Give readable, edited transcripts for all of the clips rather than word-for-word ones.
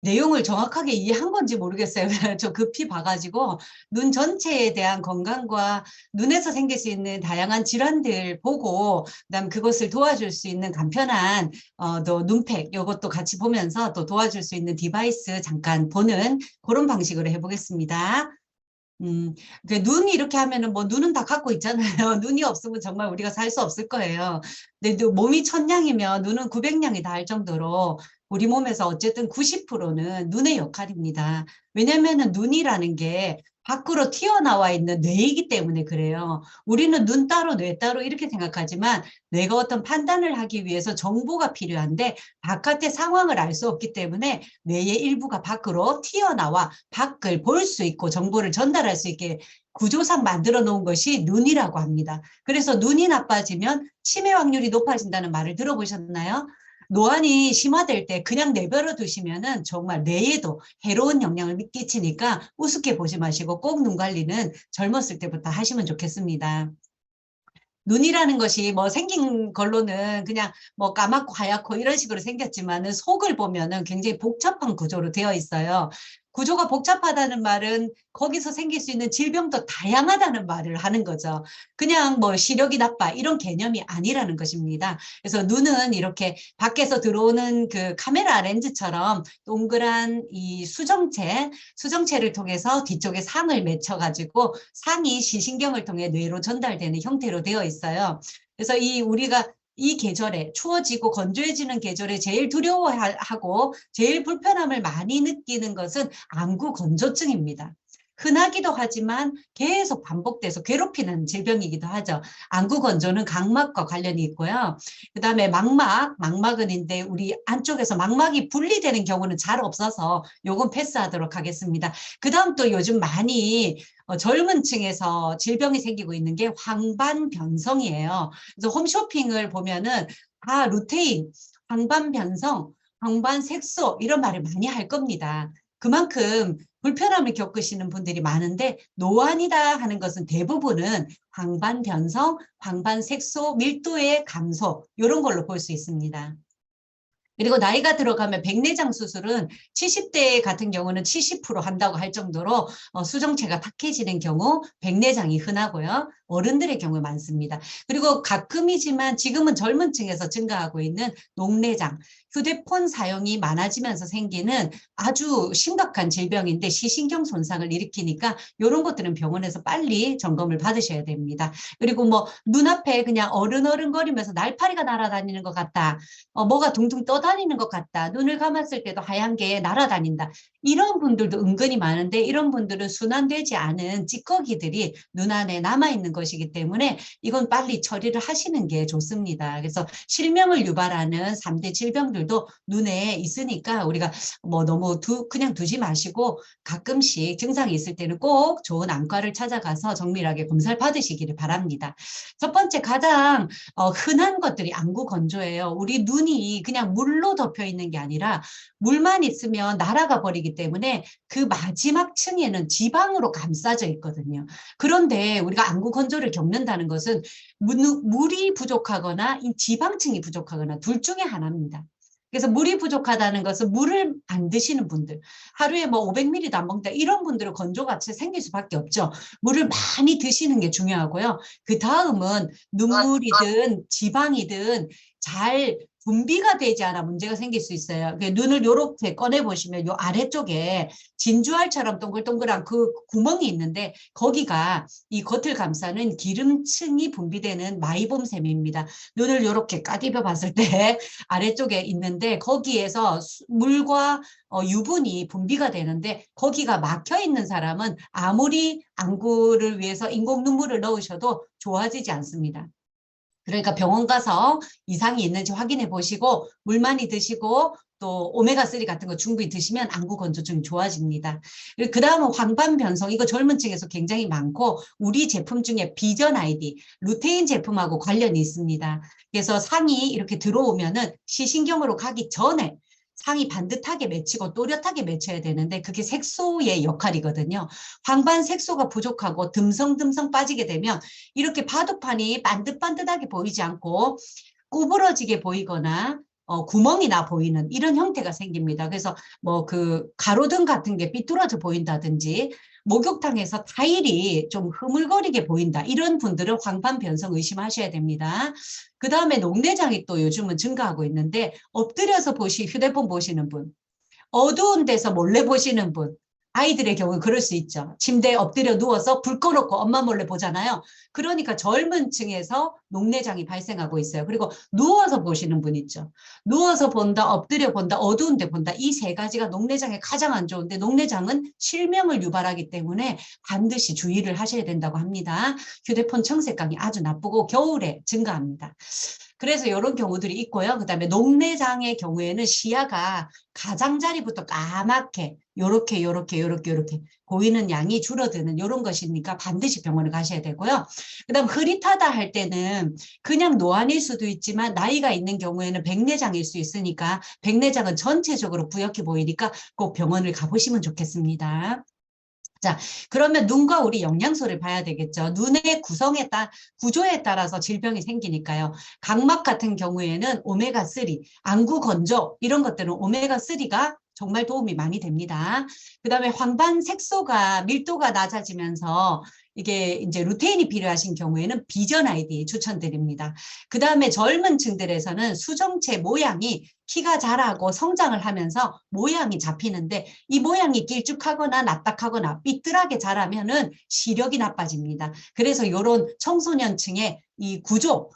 내용을 정확하게 이해한 건지 모르겠어요. 저 급히 봐가지고 눈 전체에 대한 건강과 눈에서 생길 수 있는 다양한 질환들 보고 그다음 그것을 도와줄 수 있는 간편한 또 눈팩 이것도 같이 보면서 또 도와줄 수 있는 디바이스 잠깐 보는 그런 방식으로 해보겠습니다. 음, 눈이 이렇게 하면은 뭐 눈은 다 갖고 있잖아요. 눈이 없으면 정말 우리가 살 수 없을 거예요. 근데 또 몸이 1000냥이면 눈은 900냥이 다 할 정도로 우리 몸에서 어쨌든 90%는 눈의 역할입니다. 왜냐면은 눈이라는 게 밖으로 튀어나와 있는 뇌이기 때문에 그래요. 우리는 눈 따로 뇌 따로 이렇게 생각하지만 뇌가 어떤 판단을 하기 위해서 정보가 필요한데 바깥의 상황을 알 수 없기 때문에 뇌의 일부가 밖으로 튀어나와 밖을 볼 수 있고 정보를 전달할 수 있게 구조상 만들어 놓은 것이 눈이라고 합니다. 그래서 눈이 나빠지면 치매 확률이 높아진다는 말을 들어보셨나요? 노안이 심화될 때 그냥 내버려 두시면은 정말 뇌에도 해로운 영향을 끼치니까 우습게 보지 마시고 꼭 눈 관리는 젊었을 때부터 하시면 좋겠습니다. 눈이라는 것이 뭐 생긴 걸로는 그냥 뭐 까맣고 하얗고 이런 식으로 생겼지만은 속을 보면은 굉장히 복잡한 구조로 되어 있어요. 구조가 복잡하다는 말은 거기서 생길 수 있는 질병도 다양하다는 말을 하는 거죠. 그냥 뭐 시력이 나빠 이런 개념이 아니라는 것입니다. 그래서 눈은 이렇게 밖에서 들어오는 그 카메라 렌즈처럼 동그란 이 수정체를 통해서 뒤쪽에 상을 맺혀가지고 상이 시신경을 통해 뇌로 전달되는 형태로 되어 있어요. 그래서 우리가 이 계절에 추워지고 건조해지는 계절에 제일 두려워하고 제일 불편함을 많이 느끼는 것은 안구 건조증입니다. 흔하기도 하지만 계속 반복돼서 괴롭히는 질병이기도 하죠. 안구 건조는 각막과 관련이 있고요. 그다음에 망막은 인데 우리 안쪽에서 망막이 분리되는 경우는 잘 없어서 요건 패스하도록 하겠습니다. 그다음 또 요즘 많이 젊은 층에서 질병이 생기고 있는 게 황반변성이에요. 그래서 홈쇼핑을 보면은 다 루테인, 황반변성, 황반색소 이런 말을 많이 할 겁니다. 그만큼 불편함을 겪으시는 분들이 많은데 노안이다 하는 것은 대부분은 황반변성, 황반색소 밀도의 감소 이런 걸로 볼 수 있습니다. 그리고 나이가 들어가면 백내장 수술은 70대 같은 경우는 70% 한다고 할 정도로 수정체가 탁해지는 경우 백내장이 흔하고요. 어른들의 경우 많습니다. 그리고 가끔이지만 지금은 젊은 층에서 증가하고 있는 녹내장, 휴대폰 사용이 많아지면서 생기는 아주 심각한 질병인데 시신경 손상을 일으키니까 이런 것들은 병원에서 빨리 점검을 받으셔야 됩니다. 그리고 뭐 눈앞에 그냥 어른거리면서 날파리가 날아다니는 것 같다. 뭐가 둥둥 떠다니는 것 같다. 눈을 감았을 때도 하얀 게 날아다닌다. 이런 분들도 은근히 많은데 이런 분들은 순환되지 않은 찌꺼기들이 눈 안에 남아있는 것이기 때문에 이건 빨리 처리를 하시는 게 좋습니다. 그래서 실명을 유발하는 3대 질병들도 눈에 있으니까 우리가 뭐 너무 그냥 두지 마시고 가끔씩 증상이 있을 때는 꼭 좋은 안과를 찾아가서 정밀하게 검사를 받으시기를 바랍니다. 첫 번째 가장 흔한 것들이 안구 건조예요. 우리 눈이 그냥 물로 덮여 있는 게 아니라 물만 있으면 날아가 버리기 때문에 그 마지막 층에는 지방으로 감싸져 있거든요. 그런데 우리가 안구 건조를 겪는다는 것은 물이 부족하거나 이 지방층이 부족하거나 둘 중에 하나입니다. 그래서 물이 부족하다는 것은 물을 안 드시는 분들, 하루에 뭐 500ml도 안 먹다 이런 분들은 건조가 생길 수밖에 없죠. 물을 많이 드시는 게 중요하고요. 그 다음은 눈물이든 지방이든 잘 분비가 되지 않아 문제가 생길 수 있어요. 눈을 이렇게 꺼내 보시면 요 아래쪽에 진주알처럼 동글동글한 그 구멍이 있는데 거기가 이 겉을 감싸는 기름층이 분비되는 마이봄샘입니다. 눈을 이렇게 까디벼 봤을 때 아래쪽에 있는데 거기에서 물과 유분이 분비가 되는데 거기가 막혀 있는 사람은 아무리 안구를 위해서 인공 눈물을 넣으셔도 좋아지지 않습니다. 그러니까 병원 가서 이상이 있는지 확인해 보시고 물 많이 드시고 또 오메가3 같은 거 충분히 드시면 안구 건조증이 좋아집니다. 그 다음은 황반변성, 이거 젊은 층에서 굉장히 많고 우리 제품 중에 비전 아이디, 루테인 제품하고 관련이 있습니다. 그래서 상이 이렇게 들어오면은 시신경으로 가기 전에 상이 반듯하게 맺히고 또렷하게 맺혀야 되는데 그게 색소의 역할이거든요. 황반 색소가 부족하고 듬성듬성 빠지게 되면 이렇게 바둑판이 반듯반듯하게 보이지 않고 구부러지게 보이거나 구멍이 나 보이는 이런 형태가 생깁니다. 그래서 뭐 그 가로등 같은 게 삐뚤어져 보인다든지 목욕탕에서 타일이 좀 흐물거리게 보인다. 이런 분들은 황반 변성 의심하셔야 됩니다. 그 다음에 녹내장이 또 요즘은 증가하고 있는데 엎드려서 휴대폰 보시는 분, 어두운 데서 몰래 보시는 분, 아이들의 경우는 그럴 수 있죠. 침대에 엎드려 누워서 불 꺼놓고 엄마 몰래 보잖아요. 그러니까 젊은 층에서 녹내장이 발생하고 있어요. 그리고 누워서 보시는 분 있죠. 누워서 본다, 엎드려 본다, 어두운 데 본다. 이 세 가지가 녹내장에 가장 안 좋은데 녹내장은 실명을 유발하기 때문에 반드시 주의를 하셔야 된다고 합니다. 휴대폰 청색광이 아주 나쁘고 겨울에 증가합니다. 그래서 이런 경우들이 있고요. 그다음에 녹내장의 경우에는 시야가 가장자리부터 까맣게 요렇게 보이는 양이 줄어드는 이런 것이니까 반드시 병원에 가셔야 되고요. 그다음 흐릿하다 할 때는 그냥 노안일 수도 있지만 나이가 있는 경우에는 백내장일 수 있으니까 백내장은 전체적으로 부옇게 보이니까 꼭 병원을 가보시면 좋겠습니다. 자, 그러면 눈과 우리 영양소를 봐야 되겠죠. 눈의 구조에 따라서 질병이 생기니까요. 각막 같은 경우에는 오메가3, 안구 건조 이런 것들은 오메가3가 정말 도움이 많이 됩니다. 그다음에 황반 색소가 밀도가 낮아지면서 이게 이제 루테인이 필요하신 경우에는 비전 아이디 추천드립니다. 그다음에 젊은 층들에서는 수정체 모양이 키가 자라고 성장을 하면서 모양이 잡히는데 이 모양이 길쭉하거나 납작하거나 삐뚤하게 자라면은 시력이 나빠집니다. 그래서 이런 청소년층의 이 구조,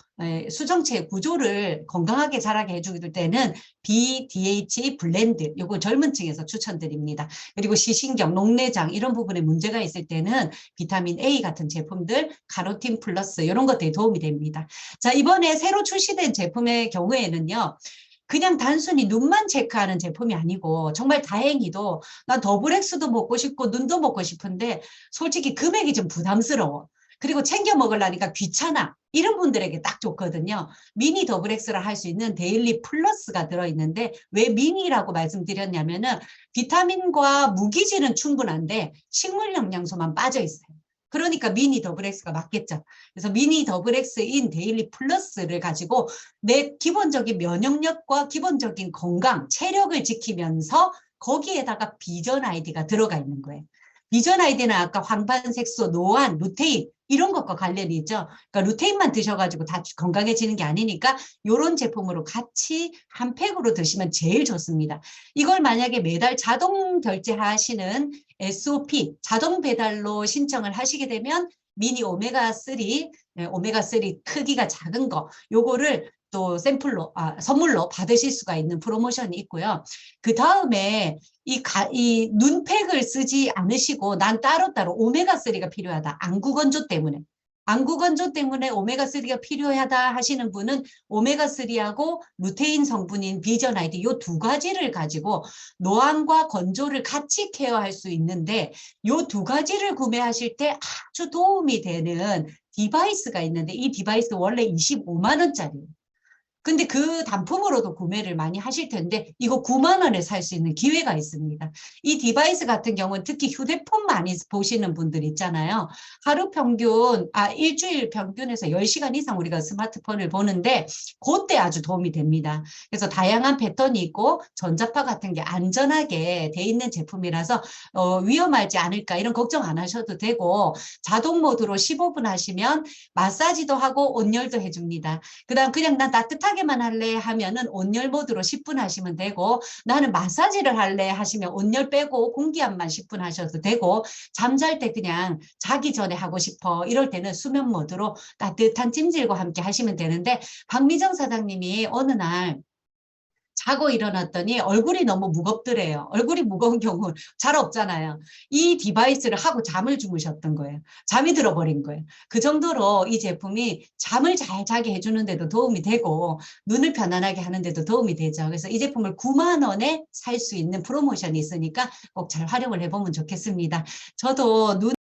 수정체의 구조를 건강하게 자라게 해줄 때는 BDH 블렌드, 요거 젊은 층에서 추천드립니다. 그리고 시신경, 녹내장 이런 부분에 문제가 있을 때는 비타민 A 같은 제품들, 카로틴 플러스 이런 것들이 도움이 됩니다. 자, 이번에 새로 출시된 제품의 경우에는요. 그냥 단순히 눈만 체크하는 제품이 아니고 정말 다행히도 나 더블엑스도 먹고 싶고 눈도 먹고 싶은데 솔직히 금액이 좀 부담스러워. 그리고 챙겨 먹으려니까 귀찮아. 이런 분들에게 딱 좋거든요. 미니 더블엑스라 할 수 있는 데일리 플러스가 들어있는데 왜 미니라고 말씀드렸냐면은 비타민과 무기질은 충분한데 식물 영양소만 빠져 있어요. 그러니까 미니 더블엑스가 맞겠죠. 그래서 미니 더블엑스인 데일리 플러스를 가지고 내 기본적인 면역력과 기본적인 건강, 체력을 지키면서 거기에다가 비전 아이디가 들어가 있는 거예요. 비전 아이디는 아까 황반색소, 노안, 루테인 이런 것과 관련이 있죠. 그러니까 루테인만 드셔가지고 다 건강해지는 게 아니니까 이런 제품으로 같이 한 팩으로 드시면 제일 좋습니다. 이걸 만약에 매달 자동 결제하시는 SOP, 자동 배달로 신청을 하시게 되면 미니 오메가3, 오메가3 크기가 작은 거, 요거를 또 샘플로, 선물로 받으실 수가 있는 프로모션이 있고요. 그 다음에 이 눈팩을 쓰지 않으시고 난 따로따로 오메가3가 필요하다. 안구 건조 때문에. 안구 건조 때문에 오메가3가 필요하다 하시는 분은 오메가3하고 루테인 성분인 비전 아이디 이 두 가지를 가지고 노안과 건조를 같이 케어할 수 있는데 이 두 가지를 구매하실 때 아주 도움이 되는 디바이스가 있는데 이 디바이스 원래 25만 원짜리예요. 근데 그 단품으로도 구매를 많이 하실 텐데 이거 9만 원에 살 수 있는 기회가 있습니다. 이 디바이스 같은 경우는 특히 휴대폰 많이 보시는 분들 있잖아요. 하루 평균, 일주일 평균에서 10시간 이상 우리가 스마트폰을 보는데 그때 아주 도움이 됩니다. 그래서 다양한 패턴이 있고 전자파 같은 게 안전하게 돼 있는 제품이라서 위험하지 않을까 이런 걱정 안 하셔도 되고 자동 모드로 15분 하시면 마사지도 하고 온열도 해줍니다. 그다음 그냥 난 따뜻하게만 할래 하면은 온열 모드로 10분 하시면 되고 나는 마사지를 할래 하시면 온열 빼고 공기압만 10분 하셔도 되고 잠잘 때 그냥 자기 전에 하고 싶어 이럴 때는 수면 모드로 따뜻한 찜질과 함께 하시면 되는데 박미정 사장님이 어느 날 자고 일어났더니 얼굴이 너무 무겁더래요. 얼굴이 무거운 경우 잘 없잖아요. 이 디바이스를 하고 잠을 주무셨던 거예요. 잠이 들어버린 거예요. 그 정도로 이 제품이 잠을 잘 자게 해주는 데도 도움이 되고 눈을 편안하게 하는 데도 도움이 되죠. 그래서 이 제품을 9만 원에 살 수 있는 프로모션이 있으니까 꼭 잘 활용을 해보면 좋겠습니다. 저도 눈